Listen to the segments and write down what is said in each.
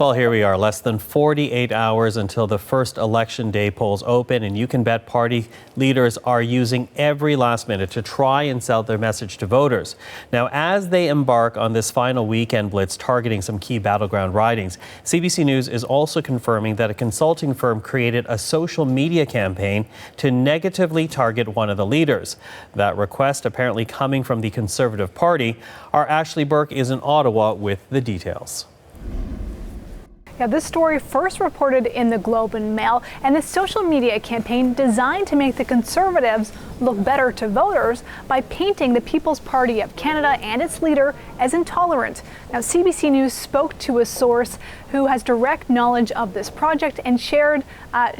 Well, here we are, less than 48 hours until the first election day polls open, and you can bet party leaders are using every last minute to try and sell their message to voters. Now, as they embark on this final weekend blitz targeting some key battleground ridings, CBC News is also confirming that a consulting firm created a social media campaign to negatively target one of the leaders. That request apparently coming from the Conservative Party. Our Ashley Burke is in Ottawa with the details. Yeah, this story first reported in the Globe and Mail, and the social media campaign designed to make the Conservatives look better to voters by painting the People's Party of Canada and its leader as intolerant. Now, CBC News spoke to a source who has direct knowledge of this project and shared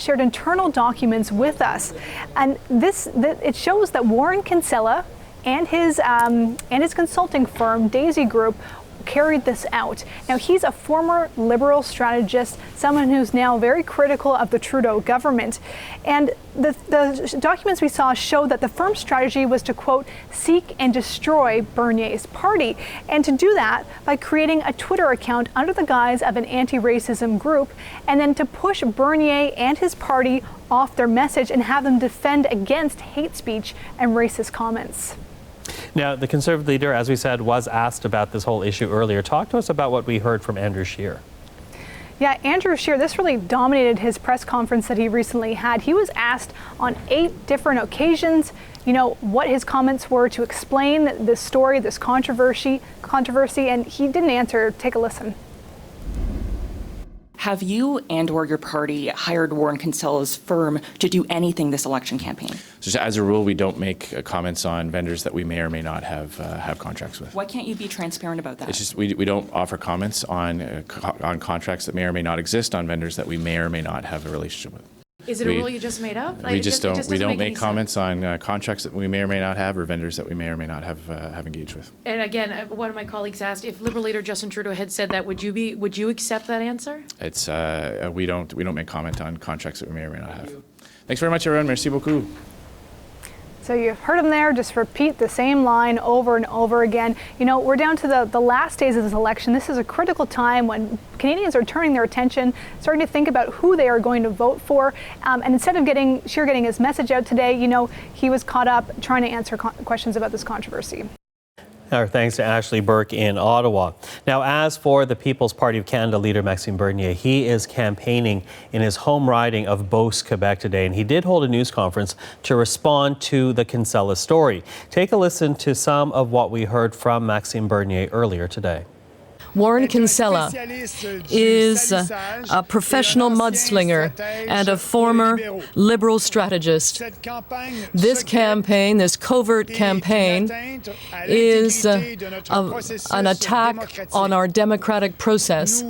internal documents with us. And it shows that Warren Kinsella and his consulting firm, Daisy Group, carried this out. Now, he's a former Liberal strategist, someone who's now very critical of the Trudeau government. And the documents we saw show that the firm's strategy was to, quote, seek and destroy Bernier's party. And to do that by creating a Twitter account under the guise of an anti-racism group, and then to push Bernier and his party off their message and have them defend against hate speech and racist comments. Now, the Conservative leader, as we said, was asked about this whole issue earlier. Talk to us about what we heard from Andrew Scheer. Yeah, Andrew Scheer, this really dominated his press conference that he recently had. He was asked on 8 different occasions, what his comments were to explain this story, this controversy, and he didn't answer. Take a listen. Have you and/or your party hired Warren Kinsella's firm to do anything this election campaign? So as a rule, we don't make comments on vendors that we may or may not have contracts with. Why can't you be transparent about that? It's just we don't offer comments on contracts that may or may not exist on vendors that we may or may not have a relationship with. Is it a rule you just made up? We don't make comments on contracts that we may or may not have or vendors that we may or may not have engaged with. And again, one of my colleagues asked if Liberal leader Justin Trudeau had said that, would you accept that answer? It's we don't make comment on contracts that we may or may not have. Thanks very much, everyone. Merci beaucoup. So you've heard him there, just repeat the same line over and over again. We're down to the last days of this election. This is a critical time when Canadians are turning their attention, starting to think about who they are going to vote for. And instead of Scheer getting his message out today, he was caught up trying to answer questions about this controversy. Our thanks to Ashley Burke in Ottawa. Now, as for the People's Party of Canada leader Maxime Bernier, he is campaigning in his home riding of Beauce, Quebec today, and he did hold a news conference to respond to the Kinsella story. Take a listen to some of what we heard from Maxime Bernier earlier today. Warren Kinsella is a professional mudslinger and a former Liberal strategist. This campaign, this covert campaign, is an attack on our democratic process.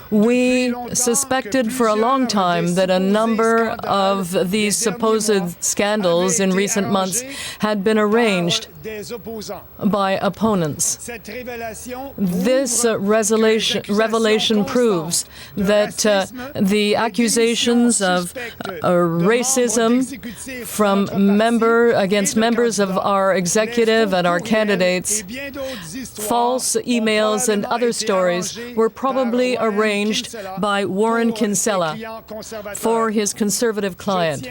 We suspected for a long time that a number of these supposed scandals in recent months had been arranged by opponents. This revelation proves that the accusations of racism against members of our executive and our candidates, false emails and other stories were probably arranged by Warren Kinsella for his Conservative client.